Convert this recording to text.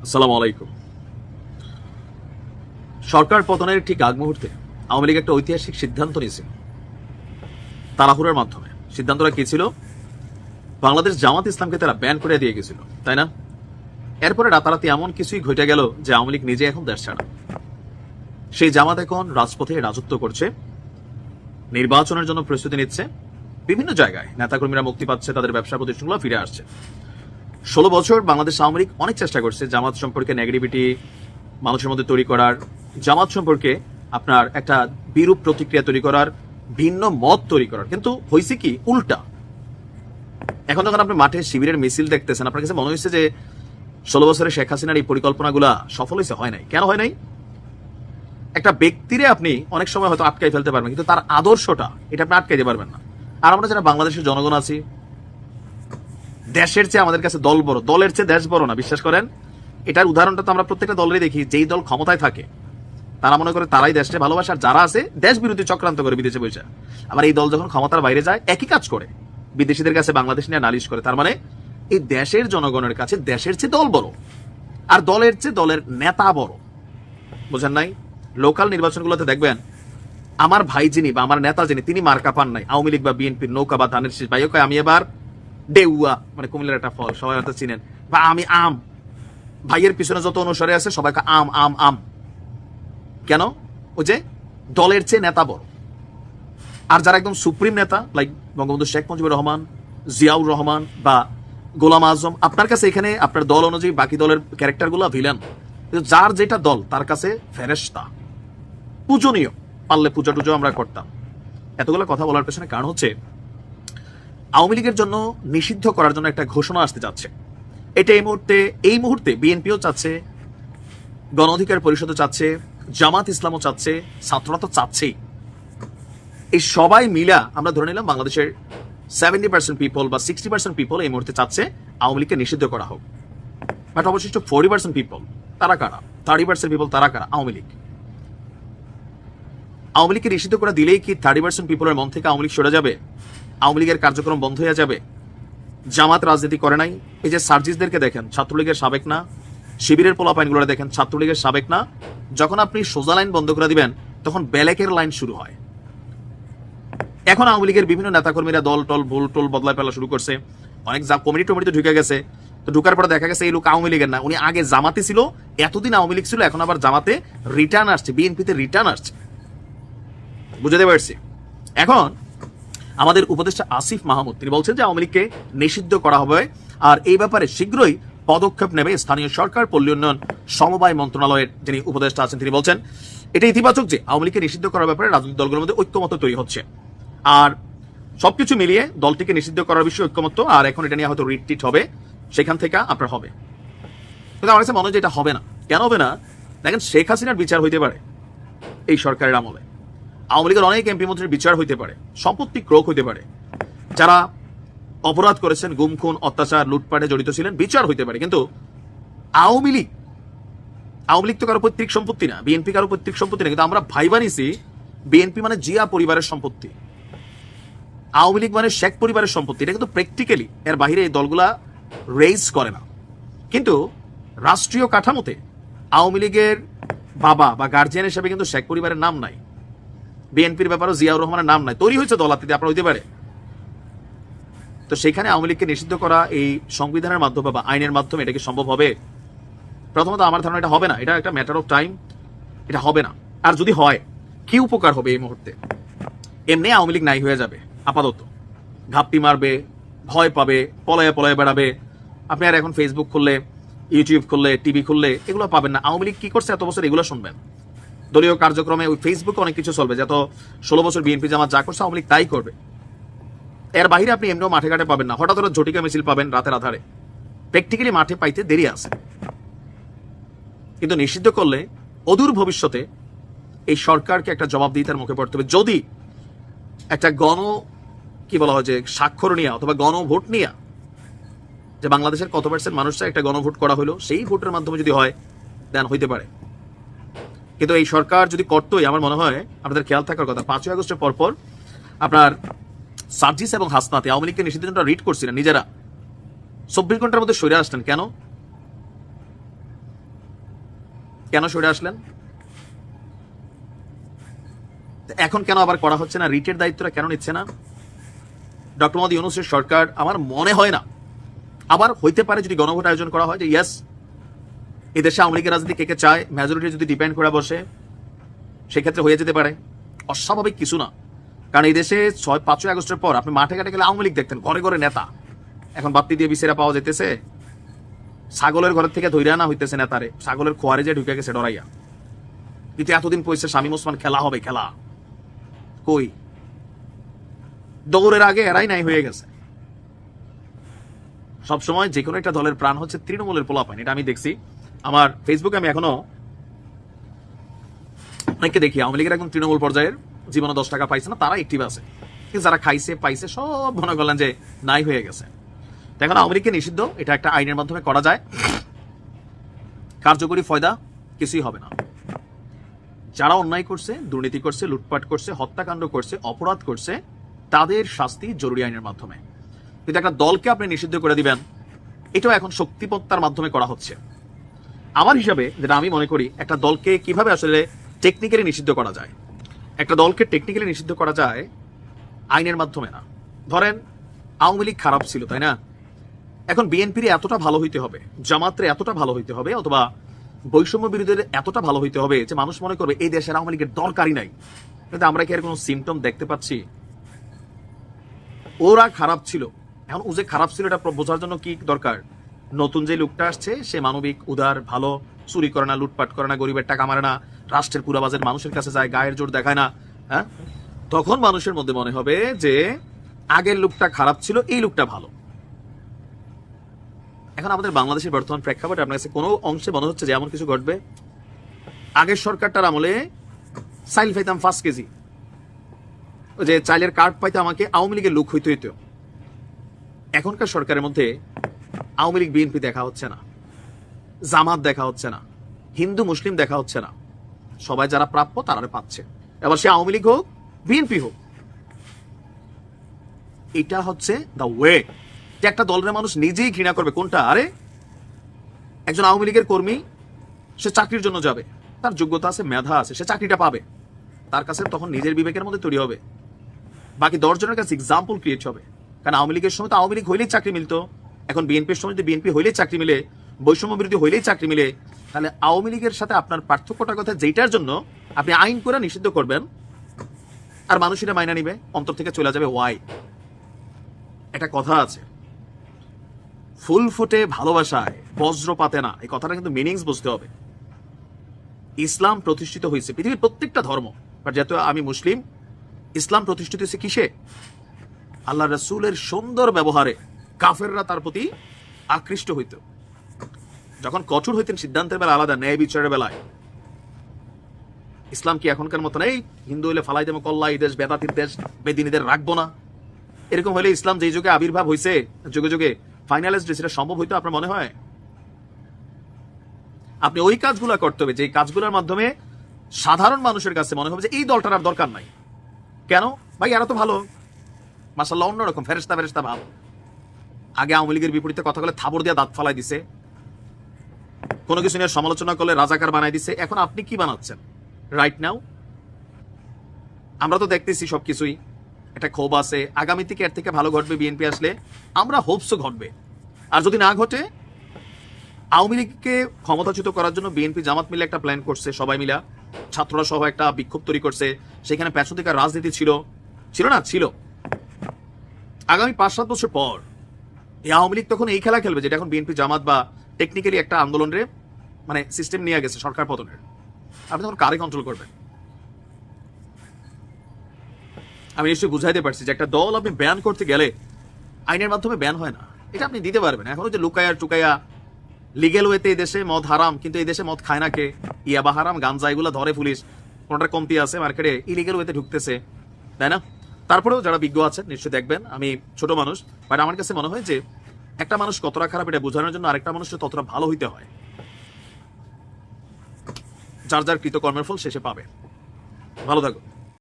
আসসালামু আলাইকুম। সরকার পতনের ঠিক আগ মুহূর্তে আওয়ামী লীগ একটা ঐতিহাসিক সিদ্ধান্ত নিয়েছিল তাড়াহুড়োর মাধ্যমে। সিদ্ধান্তটা কি ছিল? বাংলাদেশ জামাত ইসলামকে তারা ব্যান করে দিয়ে গেছিল, তাই না? এরপরে রাতারাতি এমন কিছুই ঘটে গেল যে আওয়ামী লীগ নিজে এখন দেশ ছাড়া। সেই জামাত এখন রাজপথে রাজত্ব করছে, নির্বাচনের জন্য প্রস্তুতি নিচ্ছে, বিভিন্ন জায়গায় নেতাকর্মীরা মুক্তি পাচ্ছে, তাদের ব্যবসা প্রতিষ্ঠানগুলো ফিরে আসছে। 16 বছর বাংলাদেশ আওয়ামী লীগ অনেক চেষ্টা করছে জামাত সম্পর্কে নেগেটিভিটি মানুষের মধ্যে তৈরি করার, জামাত সম্পর্কে আপনার একটা বিরূপ প্রতিক্রিয়া তৈরি করার, ভিন্ন মত তৈরি করার, কিন্তু হয়েছে কি উল্টা। এখন যখন আপনি মাঠে শিবিরের মিছিল দেখতেছেন, আপনার কাছে মনে হচ্ছে যে 16 বছরে শেখ হাসিনার এই পরিকল্পনাগুলা সফল হয়েছে? হয় নাই। কেন হয় নাই? একটা ব্যক্তিরে আপনি অনেক সময় হয়তো আটকাই ফেলতে পারবেন, কিন্তু তার আদর্শটা এটা আপনি আটকাইতে পারবেন না। আর আমরা যারা বাংলাদেশের জনগণ আছি, দেশের চেয়ে আমাদের কাছে দল বড়, দলের চেয়ে দেশ বড় না, বিশ্বাস করেন। এটার উদাহরণটা তো আমরা প্রত্যেকটা দলেরই দেখি। যেই দল ক্ষমতায় থাকে তারা মনে করে তারাই দেশকে ভালোবাসে, আর যারা আছে দেশ বিরোধী চক্রান্ত করে বিদেশে বসে। আবার এই দল যখন ক্ষমতার বাইরে যায় একই কাজ করে, বিদেশিদের কাছে বাংলাদেশ নিয়ে নালিশ করে। তার মানে এই দেশের জনগণের কাছে দেশের চেয়ে দল বড়, আর দলের চেয়ে দলের নেতা বড়। বুঝেন নাই? লোকাল নির্বাচনগুলোতে দেখবেন আমার ভাই যিনি বা আমার নেতা যিনি, তিনি মার্কা পান নাই আওয়ামী লীগ বা বিএনপির নৌকা বা ধানের শীষ। ভাইও কয় আমি এবার ডেউয়া, মানে কুমিল্লার একটা ফল, সবাই হয়তো চিনেন, বা আমি আম। ভাইয়ের পিছনে যত অনুসারে আছে সবাই আম আম আম। কেন? ওই যে দলের চেয়ে নেতা বড়। আর যারা একদম সুপ্রিম নেতা, লাইক বঙ্গবন্ধু শেখ মুজিবুর রহমান, জিয়াউর রহমান বা গোলাম আজম, আপনার কাছে এখানে আপনার দল অনুযায়ী বাকি দলের ক্যারেক্টারগুলো ভিলেন, কিন্তু যার যেটা দল তার কাছে ফেরেশতা, পূজনীয়। পারলে পূজা টুজো আমরা করতাম। এতগুলো কথা বলার পেছনে কারণ হচ্ছে আওয়ামী লীগের জন্য নিষিদ্ধ করার জন্য একটা ঘোষণা আসতে যাচ্ছে। এটা এই মুহূর্তে বিএনপিও চাচ্ছে, গণ অধিকার পরিষদও চাচ্ছে, জামাত ইসলামও চাচ্ছে, ছাত্ররা তো চাচ্ছেই। এই সবাই মিলা আমরা ধরে নিলাম বাংলাদেশের 70% পিপল বা 60% পিপল এই মুহূর্তে চাচ্ছে আওয়ামী লীগকে নিষিদ্ধ করা হোক। বাট অবশিষ্ট 40% পিপল তারা কারা? 30% পিপল তারা কারা? আওয়ামী লীগ। আওয়ামী লীগকে নিষিদ্ধ করে দিলেই কি 30% পিপলের মন থেকে আওয়ামী লীগ সরে যাবে? আওয়ামী লীগের কার্যক্রম বন্ধ হয়ে যাবে? জামাত রাজনীতি করে নাই। এই যে সার্জিসদেরকে দেখেন, ছাত্রলীগের সাবেক না। শিবিরের পোলাপাইনগুলো দেখেন, ছাত্রলীগের সাবেক না। যখন আপনি সোজা লাইন বন্ধ করে দিবেন তখন ব্যালেকের লাইন শুরু হয়। এখন আওয়ামী লীগের বিভিন্ন নেতাকর্মীরা দল টল ভুল টোল বদলায় ফেলা শুরু করছে। অনেক কমিটি টমিটিতে ঢুকে গেছে। তো ঢুকার পরে দেখা গেছে এই লোক আওয়ামী লীগের না, উনি আগে জামাতে ছিল, এতদিন আওয়ামী লীগ ছিল, এখন আবার জামাতে রিটার্ন আসছে, বিএনপিতে রিটার্ন আসছে। বুঝতে পারছি। এখন আমাদের উপদেষ্টা আসিফ মাহমুদ তিনি বলছেন যে আওয়ামী লীগকে নিষিদ্ধ করা হবে, আর এই ব্যাপারে শীঘ্রই পদক্ষেপ নেবে স্থানীয় সরকার, পল্লী উন্নয়ন, সমবায় মন্ত্রণালয়ের যিনি উপদেষ্টা আছেন তিনি বলছেন এটা ইতিবাচক যে আওয়ামী লীগকে নিষিদ্ধ করার ব্যাপারে রাজনৈতিক দলগুলোর মধ্যে ঐক্যমত্য তৈরি হচ্ছে। আর সবকিছু মিলিয়ে দলটিকে নিষিদ্ধ করার বিষয়ে ঐক্যমত্য, আর এখন এটা নিয়ে হয়তো রিট্রিট হবে, সেখান থেকে আপনার হবে। কিন্তু আমার কাছে মনে হয় যে এটা হবে না। কেন হবে না? দেখেন, শেখ হাসিনার বিচার হইতে পারে এই সরকারের আমলে, আওয়ামী লীগের অনেক এমপি মন্ত্রীর বিচার হইতে পারে, সম্পত্তি ক্রোক হইতে পারে, যারা অপরাধ করেছেন, গুম খুন অত্যাচার লুটপাটে জড়িত ছিলেন, বিচার হইতে পারে। কিন্তু আওয়ামী লীগ তো কারো পৈতৃক সম্পত্তি না, বিএনপি কারো পৈতৃক সম্পত্তি না। কিন্তু আমরা ভাই বানিয়েছি বিএনপি মানে জিয়া পরিবারের সম্পত্তি, আওয়ামী লীগ মানে শেখ পরিবারের সম্পত্তি। এটা কিন্তু প্র্যাকটিক্যালি এর বাইরে এই দলগুলা রেইজ করে না। কিন্তু রাষ্ট্রীয় কাঠামোতে আওয়ামী লীগের বাবা বা গার্জিয়ান হিসেবে কিন্তু শেখ পরিবারের নাম নাই, বিএনপির ব্যাপারেও জিয়াউর রহমানের নাম নাই। তৈরি হয়েছে দলাতিতে, আপনার হইতে পারে। তো সেখানে আওয়ামী লীগকে নিষিদ্ধ করা এই সংবিধানের মাধ্যমে বা আইনের মাধ্যমে এটা কি সম্ভব হবে? প্রথমত আমার ধারণা এটা হবে না, এটা একটা ম্যাটার অফ টাইম, এটা হবে না। আর যদি হয় কি উপকার হবে এই মুহূর্তে? এমনি আওয়ামী লীগ নাই হয়ে যাবে আপাতত, ঘাপটি মারবে, ভয় পাবে, পলায়ে পলায়ে বেড়াবে। আপনি আর এখন ফেসবুক খুললে, ইউটিউব খুললে, টিভি খুললে এগুলো পাবেন না। আওয়ামী লীগ কি করছে এত বছর এগুলো শুনবেন। দলীয় কার্যক্রমে ওই ফেসবুকে অনেক কিছু চলবে, যত 16 বছর বিএনপি জামাত যা করছে আওয়ামী লীগ তাই করবে। এর বাইরে আপনি এমনিও মাঠে ঘাটে পাবেন না। হঠাৎ করে ঝটিকা মিছিল পাবেন রাতের আধারে, প্র্যাকটিক্যালি মাঠে পাইতে দেরি আছে। কিন্তু নিষিদ্ধ করলে অদূর ভবিষ্যতে এই সরকারকে একটা জবাবদিহিতার মুখে পড়তে হবে। যদি একটা কি বলা হয় যে স্বাক্ষর নিয়ে অথবা গণভোট নিয়ে, যে বাংলাদেশের কত পার্সেন্ট মানুষরা একটা গণভোট করা হলো, সেই ভোটের মাধ্যমে যদি হয় দেন হইতে পারে। কিন্তু এই সরকার যদি করতোই, আমার মনে হয় আপনাদের খেয়াল থাকার কথা, 5ই আগস্টের পরপর আপনার সার্জিস এবং হাসনাতে আওয়ামী লীগকে নিষিদ্ধের জন্য রিট করছিলেন নিজেরা, 24 ঘন্টার মধ্যে সরে আসলেন। কেন? কেন সরে আসলেন? এখন কেন আবার করা হচ্ছে না? রিটের দায়িত্বটা কেন নিচ্ছে না ডক্টর মোহাম্মদ ইউনূসের সরকার? আমার মনে হয় না। আবার হইতে পারে যদি গণভোট আয়োজন করা হয় যে ইয়েস, এদেশে আওয়ামী লীগের রাজনীতি কে কে চায়, মেজরিটি যদি ডিপেন্ড করে বসে, সেক্ষেত্রে হয়ে যেতে পারে। অস্বাভাবিক কিছু না, কারণ এই দেশে 5ই আগস্টের পর আপনি মাঠে ঘাটে গেলে আওয়ামী লীগ দেখতেন, ঘরে ঘরে নেতা। এখন বাপ্তি দিয়ে বিছেরা পাওয়া যেতেছে, ছাগলের ঘরের থেকে ধৈর্য আনা হইতেছে নেতারে, ছাগলের খোয়ারে যে ঢুকে গেছে ডরাইয়া। কিন্তু এতদিন পয়সা শামীম ওসমান খেলা হবে, খেলা কই? দৌড়ের আগে এরাই নাই হয়ে গেছে। সবসময় যে কোনো একটা দলের প্রাণ হচ্ছে তৃণমূলের পোলাপান, এটা আমি দেখছি আমার ফেসবুকে। আমি এখনো অনেককে দেখি আওয়ামী লীগের একদম তৃণমূল পর্যায়ের, জীবনে 10 টাকা পাইছে না, তারা একটিভ আছে। কিন্তু যারা খাইছে পাইছে সব মনে করলেন যে নাই হয়ে গেছে। এখন আওয়ামী লীগকে নিষিদ্ধ, এটা একটা আইনের মাধ্যমে করা যায়, কার্যকরী ফয়দা কিছুই হবে না। যারা অন্যায় করছে, দুর্নীতি করছে, লুটপাট করছে, হত্যাকাণ্ড করছে, অপরাধ করছে, তাদের শাস্তি জরুরি আইনের মাধ্যমে। কিন্তু একটা দলকে আপনি নিষিদ্ধ করে দিবেন, এটাও এখন শক্তিপত্তার মাধ্যমে করা হচ্ছে। আমার হিসাবে যেটা আমি মনে করি, একটা দলকে কিভাবে আসলে টেকনিক্যালি নিষিদ্ধ করা যায়, একটা দলকে টেকনিক্যালি নিষিদ্ধ করা যায় আইনের মাধ্যমে না। ধরেন আওয়ামী লীগ খারাপ ছিল, তাই না? এখন বিএনপির এতটা ভালো হইতে হবে, জামাতের এতটা ভালো হইতে হবে, অথবা বৈষম্য বিরোধীদের এতটা ভালো হইতে হবে যে মানুষ মনে করবে এই দেশের আওয়ামী লীগের দরকারই নাই। কিন্তু আমরা কি এর কোনো সিমটম দেখতে পাচ্ছি? ওরা খারাপ ছিল, এখন ও যে খারাপ ছিল এটা বোঝার জন্য কি দরকার? নতুন যে লোকটা আসছে সে মানবিক, উদার, ভালো, চুরি করে না, লুটপাট করে না, গরিবের টাকা মারে না, রাষ্ট্রের পুরাবাজের মানুষের কাছে যায়, গায়ের জোর দেখায় না। হ্যাঁ, তখন মানুষের মধ্যে মনে হবে যে আগের লোকটা খারাপ ছিল, এই লোকটা ভালো। এখন আমাদের বাংলাদেশের বর্তমান প্রেক্ষাপটে আপনার কাছে কোনো অংশে মনে হচ্ছে যে এমন কিছু ঘটবে? আগের সরকারটার আমলে চাইল পাইতাম 5 কেজি, যে চাইলের কার্ড পাইতে আমাকে আওয়ামী লীগের লোক হইতে হইতো। এখনকার সরকারের মধ্যে আওয়ামী লীগ বিএনপি দেখা হচ্ছে না, জামাত দেখা হচ্ছে না, হিন্দু মুসলিম দেখা হচ্ছে না, সবাই যারা প্রাপ্য তারা পাচ্ছে। এবার সে আওয়ামী লীগ হোক, বিএনপি হোক, এটা হচ্ছে দ্য ওয়ে। যে একটা দলের মানুষ নিজেই ঘৃণা করবে কোনটা? আরে একজন আওয়ামী লীগের কর্মী, সে চাকরির জন্য যাবে, তার যোগ্যতা আছে, মেধা আছে, সে চাকরিটা পাবে, তার কাছে তখন নিজের বিবেকের মধ্যে তৈরি হবে, বাকি 10 জনের কাছে এক্সাম্পল ক্রিয়েট হবে। কারণ আওয়ামী লীগের সময় তো আওয়ামী লীগ হইলেই চাকরি মিলতো, এখন বিএনপির সময় যদি বিএনপি হইলেই চাকরি মিলে, বৈষম্য বিরোধী হইলেই চাকরি মিলে, তাহলে আওয়ামী লীগের সাথে আপনার পার্থক্যটার কথা যেটার জন্য আপনি আইন করে নিষিদ্ধ করবেন, আর মানুষ এটা মাইনা নিবে, অন্তর থেকে চলে যাবে। ওয়াই? একটা কথা আছে, ফুল ফুটে ভালোবাসায়, বজ্রপাতে না। এই কথাটা কিন্তু মিনিংস বুঝতে হবে। ইসলাম প্রতিষ্ঠিত হয়েছে পৃথিবীর প্রত্যেকটা ধর্ম, বাট যেহেতু আমি মুসলিম, ইসলাম প্রতিষ্ঠিত হয়েছে কিসে? আল্লাহ রাসূলের সুন্দর ব্যবহারে। কাফেররা তার প্রতি আকৃষ্ট হইত, যখন কঠোর হইতেন সিদ্ধান্তের বেলা আলাদা, ন্যায় বিচারের বেলায়। ইসলাম কি এখনকার মতো নেই হিন্দু হইলে ফালাই দেবো কল্লা, এই দেশ বেদাতির দেশ, বেদিনীদের রাখবো না, এরকম হলে ইসলাম যেই যুগে আবির্ভাব হয়েছে, যুগে যুগে ফাইনালাইজড সেটা সম্ভব হইতো আপনার মনে হয়? আপনি ওই কাজগুলো করতে হবে যে কাজগুলোর মাধ্যমে সাধারণ মানুষের কাছে মনে হবে যে এই দলটার আর দরকার নাই। কেন ভাই? এরা তো ভালো, মাশাআল্লাহ, অন্যরকম, ফেরেশতা ফেরেশতা ভাব। আগে আওয়ামী লীগের বিপরীতে কথা বলে থাবড় দিয়ে দাঁত ফালাই দিছে, কোনো কিছু নিয়ে সমালোচনা করলে রাজাকার বানাই দিছে। এখন আপনি কি বানাচ্ছেন রাইট নাও? আমরা তো দেখতেছি সবকিছুই, একটা ক্ষোভ আছে, আগামী থেকে এর থেকে ভালো ঘটবে বিএনপি আসলে, আমরা হোপসও ঘটবে। আর যদি না ঘটে, আওয়ামী লীগকে ক্ষমতাচ্যুত করার জন্য বিএনপি জামাত মিলে একটা প্ল্যান করছে, সবাই মিলা, ছাত্ররা সহ একটা বিক্ষোভ তৈরি করছে, সেখানে পেছনদিকার রাজনীতি ছিল, ছিল না? ছিল। আগামী 5-7 বছর পর এই আওয়ামী লীগ তখন এই খেলা খেলবে যেটা এখন বিএনপি জামাত বা টেকনিক্যালি একটা আন্দোলনের মানে সিস্টেম নিয়ে গেছে সরকার পতনের। আপনি তখন কারে কন্ট্রোল করবেন? আমি নিশ্চয়ই বুঝাইতে পারছি যে একটা দল আপনি ব্যান করতে গেলে আইনের মাধ্যমে ব্যান হয় না, এটা আপনি দিতে পারবেন। এখন যে লুকায়া টুকায়া লিগেল ওয়েতে এই দেশে মদ হারাম, কিন্তু এই দেশে মদ খায় না কে? ইয়াবা হারাম, গাঞ্জা, এগুলো ধরে পুলিশ, কোনটার কমতি আছে মার্কেটে, ইলিগেল ওয়েতে ঢুকতেছে, তাই না? তারপরেও যারা বিজ্ঞ আছেন নিশ্চয়ই দেখবেন, আমি ছোট মানুষ, বাট আমার কাছে মনে হয় যে একটা মানুষ কতটা খারাপ এটা বোঝানোর জন্য আরেকটা মানুষের ততটা ভালো হইতে হয়। যার যার কৃতকর্মের ফল শেষে পাবে। ভালো থাকো।